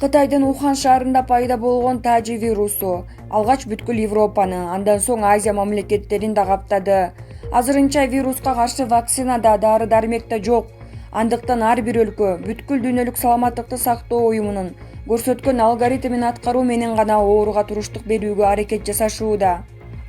Кытайдын Ухан шаарында пайда болгон тажи вирусу алгач бүткүл Европаны, андан соң Азия мамлекеттерин да каптады. Азырынча вируска каршы вакцина да, дары-дармек да жок. Андыктан ар бир өлкө бүткүл дүйнөлүк саламаттыкты сактоо уюмунун көрсөткөн алгоритмин аткаруу менен гана ооруга туруштук берүүгө аракет жасашууда.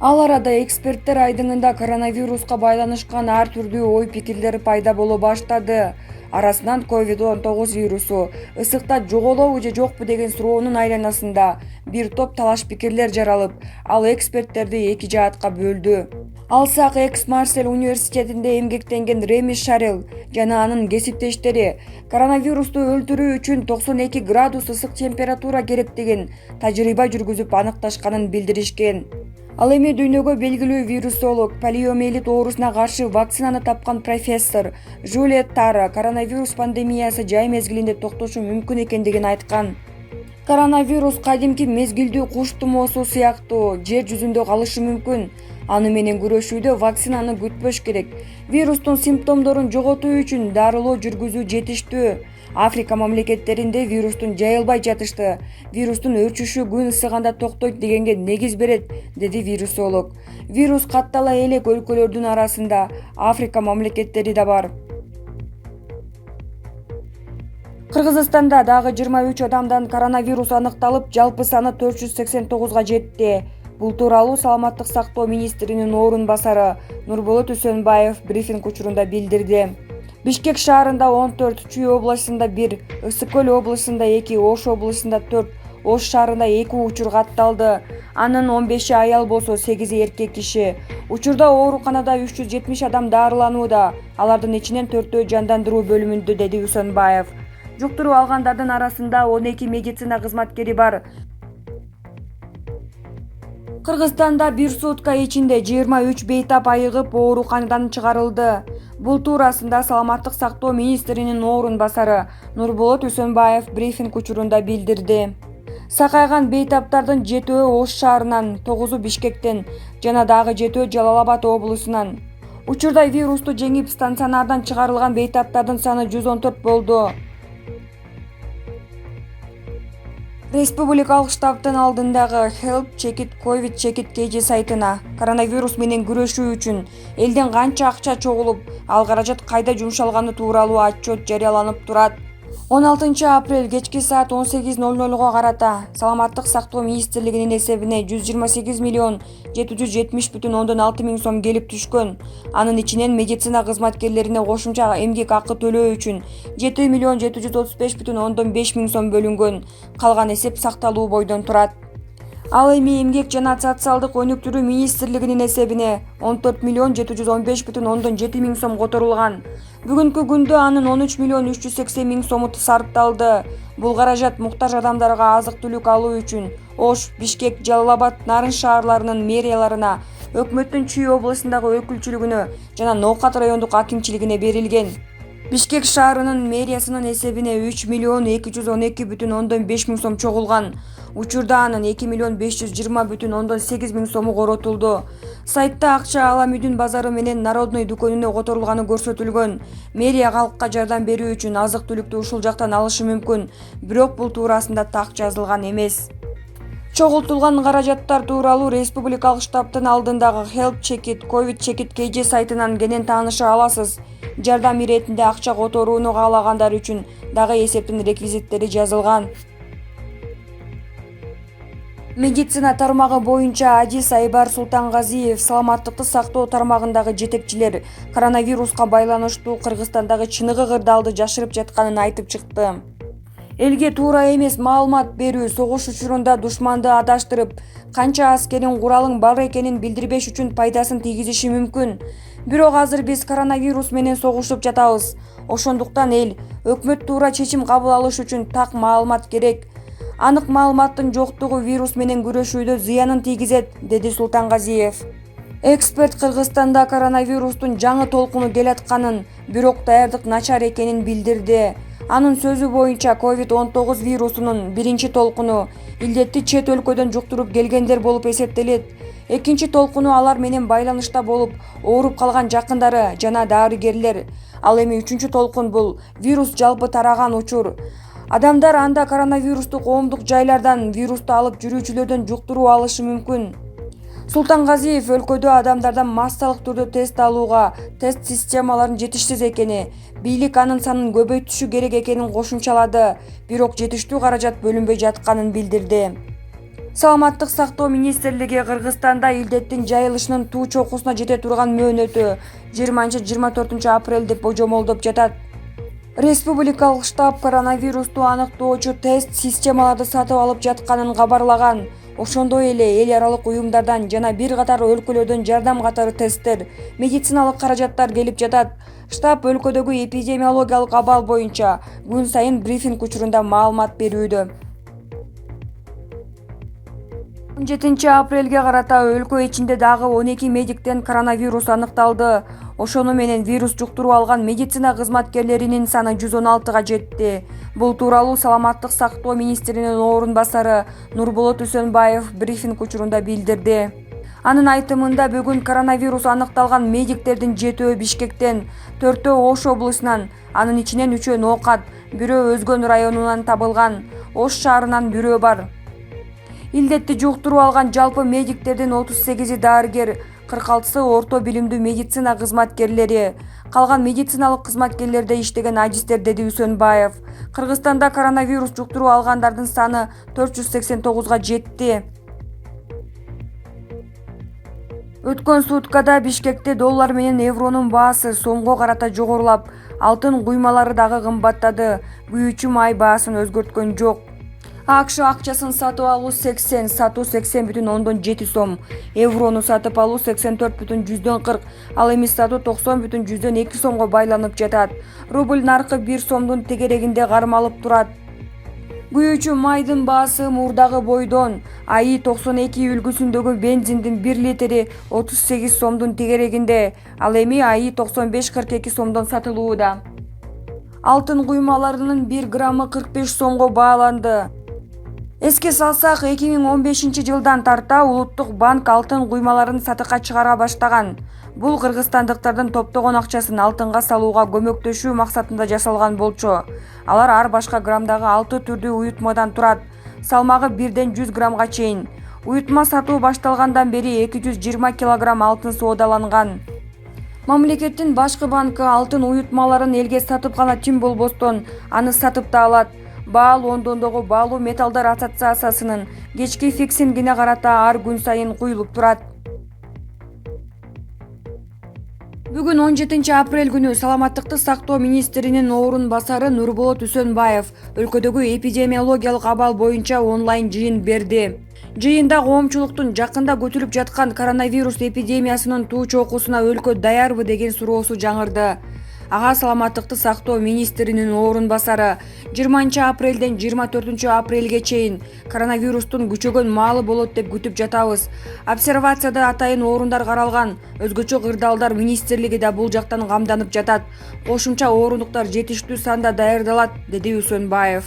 Ал арада эксперттер айдыңында коронавируска байланышкан ар түрдүү ой-пикирлер пайда боло баштады. Арасынан COVID-19 вирусу ысыкта жоголобу же жокпу деген суроонун айланасында бир топ талаш пикирлер жаралып, ал эксперттерди эки жаатка бөлдү. Алсак Экс-Марсель университетинде эмгектенген Реми Шарел жана анын кесиптештери коронавирусту өлтүрүү үчүн 92 градус ысык температура керек деген тажрыйба жүргүзүп аныкташканын билдиришкен. Ал эми дүйнөгө белгилүү вирусолог, полиомиелит оорусуна каршы вакцинаны тапкан профессор Жюльет Тара коронавирус пандемиясы жай мезгилинде токтошу мүмкүн экендигин айткан. Коронавирус кадимки мезгилдүү куш тумоосу сыяктуу жер жүзүндө калышы мүмкүн. Аны менен күрөшүүдө вакцинаны күтпөш керек. Вирустун симптомдорун жоготуу үчүн дарылоо жүргүзүү жетиштүү. Африка мамлекеттеринде вирустун жайылбай жатышты. Вирустун өрчүшү күн ысыганда токтойт дегенге негиз берет, деди вирусолог. Вирус каттала элек өлкөлөрдүн арасында Африка мамлекеттери да бар. Кыргызстанда дагы 23 адамдан коронавирус аныкталып, жалпы саны 489 жетти. Бул тууралуу Саламаттык сактоо министринин орун басары Нурболот Үсөнбаев брифинг учурунда билдирди. Бишкек шаарында 14, Чүй областында 1, Ысык-Көл областында 2, Ош областында 4, Ош шаарында 2 учур катталды. Анын 15 аял болсо 8 эркек киши. Учурда ооруканада 370 адам дарыланууда. Алардын ичинен 4 жандандыруу бөлүмүндө, деди Үсөнбаев. Жуктуруу алгандардын арасында 12 медицина кызматкери бар. Кыргызстанда бир сутка ичинде 23 бейтап айыгып ооруканадан чыгарылды. Бул туурасында Саламаттык сактоо министринин орун басары Нурболот Үсөнбаев брифинг учурунда билдирди. Сакайган бейтаптардын 7-өө Ош шаарынан, 9-у Бишкектен жана дагы 7-өө Жалал Абад облусунан. Учурда вирусту жеңип стационардан чыгарылган бейтаптардын саны 114 болду. Республикалык штабтын алдындагы Help Check It COVID Check It KG сайтына коронавирус менен күрөшүү үчүн элден канча акча чогулуп, ал каражат кайда жумшалганы тууралуу отчет жарыяланып турат. 16 апрель кечки саат 18:00 карата Саламаттык сактоо министрлигинин эсебине 128 миллион 770,6 миң сом келип түшкөн. Анын ичинен медицина кызматкерлерине кошумча эмгек акы төлөө үчүн 7 миллион 735,5 миң сом бөлүнгөн. Калган эсеп сакталуу бойдон турат. Ал эми эмгек жана социалдык өнүктүрүү министрлигинин эсебине 14 миллион 715,7 миң сом которулган. Бүгүнкү күндө анын 13 миллион 380 миң сому сарпталды. Бул каражат муктаж адамдарга азык-түлүк алуу үчүн Ош, Бишкек, Жалал Абад, Нарын шаарларынын мэрияларына, өкмөттүн Чүй областындагы өкүлчүлүгүнө жана Ноокат райондук акимчилигине берилген. Бишкек шаарынын мэриясынын эсебине 3 миллион 212,5 миң сом чогулган. Учурда анын 2 миллион 520,8 миң сому коротулду. Сайтта акча Ала Мүдүн базары менен Народный дүкөнүнө которулганы көрсөтүлгөн. Мэрия калкка жардам берүү үчүн азык-түлүктү ушул жактан алышы мүмкүн, бирок бул туурасында так жазылган эмес. Чогултулган каражаттар тууралуу Республикалык штабтын алдындагы Help Check It COVID Check It KG сайтынан кенен тааныша аласыз. Жардам иретинде акча которууну каалагандар үчүн дагы эсептин реквизиттери жазылган. Медицина тармагы боюнча Адис Айбар Султангазиев саламаттыкты сактоо тармагындагы жетекчилер коронавируска байланыштуу Кыргызстандагы чыныгы кырдаалды жашырып жатканын айтып чыкты. Элге туура эмес маалымат берүү согуш учурунда душманды адаштырып, канча аскерин куралың бар экенин билдирбеш үчүн пайдасын тийгизиши мүмкүн. Бирок азыр биз коронавирус менен согушуп жатабыз. Ошондуктан эл, өкмөт туура чечим кабыл алыш үчүн так маалымат керек. Анык маалыматтын жоктугу вирус менен күрөшүүдө зыянын тийгизет, деди Султангазиев. Эксперт Кыргызстанда коронавирустун жаңы толкуну келатканын, бирок даярдык начар экенин билдирди. Анын сөзү боюнча COVID-19 вирусунун биринчи толкуну илдетти чет өлкөдөн жуктуруп келгендер болуп эсептелет. Экинчи толкуну алар менен байланышта болуп, ооруп калган жакындары жана дарыгерлер. Ал эми үчүнчү толкун бул вирус жалпы тараган учур. Адамдар анда коронавирусту коомдук жайлардан вирусту алып жүрүүчүлөрдөн жуктуруу алышы мүмкүн. Султангазиев өлкөдө адамдардан массалык түрдө тест алууга тест системаларынын жетишсиз экени, бийлик анын санын көбөйтүшү керек экенин кошумчалады, бирок жетиштүү каражат бөлүнбөй жатканын билдирди. Саламаттык сактоо министрлиги Кыргызстанда илдеттин жайылышынын туу чокусуна жете турган мөөнөтү 20-24 апрель деп божомолдоп жатат. Республикалык штаб коронавирусту аныктоочу тест системаларды сатып алып жатканын кабарлаган. Ошондой эле эл аралык уюмдардан жана бир катар өлкөлөрдөн жардам катары тесттер, медициналык каражаттар келип жатат. Штаб өлкөдөгү эпидемиологиялык абал боюнча күн сайын брифинг учурунда маалымат берүүдө. 17 апрелге карата өлкө ичинде дагы 12 медиктен коронавирус аныкталды. Ошону менен вирус жуктуруп алган медицина кызматкерлеринин саны 116га жетти. Бул тууралуу Саламаттык сактоо министринин орун басары Нурболот Үсөнбаев брифинг учурунда билдирди. Анын айтымында бүгүн коронавирус аныкталган медиктердин 7-өө Бишкектен, 4-өө Ош облусунан, анын ичинен 3-өө Ноокат, 1-өө Өзгөн районунан табылган. Ош шаарынан 1-өө бар. Илдетти жуктуруп алган жалпы медиктердин 38-и дарыгер, 46-сы орто билимдүү медицина кызматкерлери, калган медициналык кызматкерлерде иштеген адистер, деди Үсөнбаев. Кыргызстанда коронавирус жуктуруп алгандардын саны 489га жетти. Өткөн суткада Бишкекте доллар менен евронун баасы сомго карата жогорулап, алтын куймалары дагы кымбаттады. Күйүүчү май баасын өзгөрткөн жок. АКШ акчасын сатып алуу 80, сатуу 80,7 сом, еврону сатып алуу 84,40, ал эми сатуу 90,2 сомго байланып жатат. Рубль наркы 1 сомдун тегерегинде кармалып турат. Күйүүчү майдын баасы мурдагы бойдон АИ 92 үлгүсүндөгү бензиндин 1 литри 38 сомдун тегерегинде, ал эми АИ 95-42 сомдон сатылууда. Алтын куймаларынын 1 граммы 45 сомго бааланды. Эске салсак, 2015 жылдан тарта Улуттук банк алтын куймаларын сатыкка чыгара баштаган. Бул кыргызстандыктардын топтогон акчасын алтынга салууга көмөктөшүү максатында жасалган болчу. Алар ар башка граммдагы 6 түрдүү уютмадан турат. Салмагы 1ден 100 граммга чейин. Уютма сатуу башталгандан бери 220 килограмм алтын соодаланган. Мамлекеттин башкы банкы алтын уютмаларын элге сатып гана тим болбостон аны сатып да алат. Баал Лондондогу Баалуу металлдар ассоциациясынын кечки фиксингине карата ар күн сайын куюлуп турат. Бүгүн 17 апрель күнү Саламаттыкты сактоо министринин орун басары Нурболот Үсөнбаев өлкөдөгү эпидемиологиялык абал боюнча онлайн жыйын берди. Жыйында коомчулуктун жакында көтүлүп жаткан коронавирус эпидемиясынын туу чокусуна өлкө даярбы деген суроосу жаңырды. Ага Саламаттыкты сактоо министринин орун басары 20 апрелден 24 апрелге чейин коронавирустун күчөгөн маалы болот деп күтүп жатабыз. Обсервацияда атайын орундар каралган, өзгөчө кырдаалдар министрлиги да бул жактан камданып жатат. Кошумча орундуктар жетиштүү санда даярдалат, деди Үсөнбаев.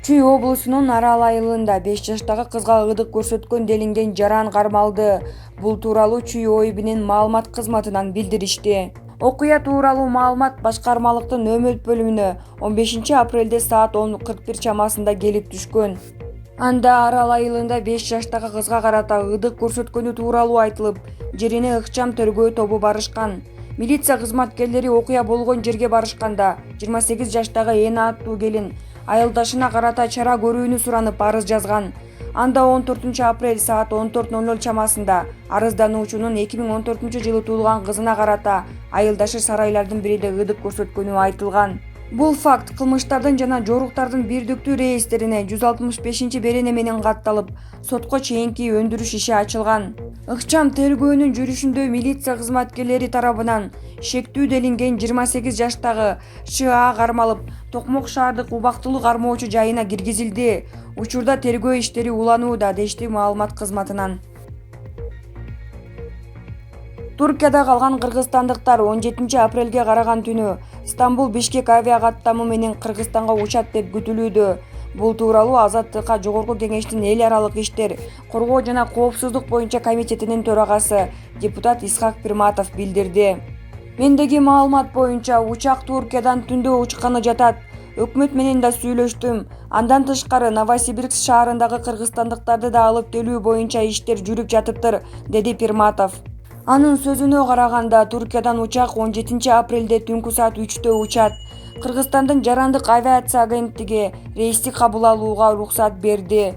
Чүй облусунун Арал айылында 5 жаштагы кызга ырдык көрсөткөн делинген жаран кармалды. Бул тууралуу Чүй ОИБинин маалымат кызматынан билдиришти. Окуя тууралуу маалымат башкармалыктын нөмөр бөлүмүнө 15 апрелде саат 10:41 чамасында келип түшкөн. Анда Арал айылында 5 жаштагы кызга карата ырдык көрсөткөнү тууралуу айтылып, жерине ыкчам тергөө тобу барышкан. Милиция кызматкерлери окуя болгон жерге барышканда 28 жаштагы Эна аттуу келин айылдашына карата чара көрүүнү суранып арыз жазган. Анда 14 апрель саат 14:00 чамасында арыздануучунун 2014 жылы туулган кызына карата айылдашы сарайлардын биринде ырдык көрсөткөнү айтылган. Бул факт кылмыштардын жана жоруктардын бирдиктүү реестрине 165 берене менен катталып, сотко чейинки өндүрүш иши ачылган. Ыкчам тергөөнүн жүрүшүндө милиция кызматкерлери тарабынан шектүү делинген 28 жаштагы ША кармалып, Токмок шаардык убактылуу кармоочу жайына киргизилди. Учурда тергөө иштери уланууда, дешти маалымат кызматынан. Туркияда калган кыргызстандыктар 17 апрелге караган түнү Стамбул-Бишкек авиа каттамы менен Кыргызстанга учат деп күтүлүүдө. Бул тууралуу Азаттыкка Жогорку Кеңештин эл аралык иштер, коргоо жана коопсуздук боюнча комитетинин төрагасы депутат Исхак Пирматов билдирди. Мендеги маалымат боюнча учак Туркиядан түндө учканы жатат. Өкмөт менен да сүйлөштүм. Андан тышкары Новосибирск шаарындагы кыргызстандыктарды да алып келүү боюнча иштер жүрүп жатыптыр, деди Пирматов. Анын сөзүнө караганда, Туркиядан учак 17 апрелде түнкү саат 3-тө учат. Кыргызстандын жарандык авиация агенттиги рейсти кабыл алууга уруксат берди.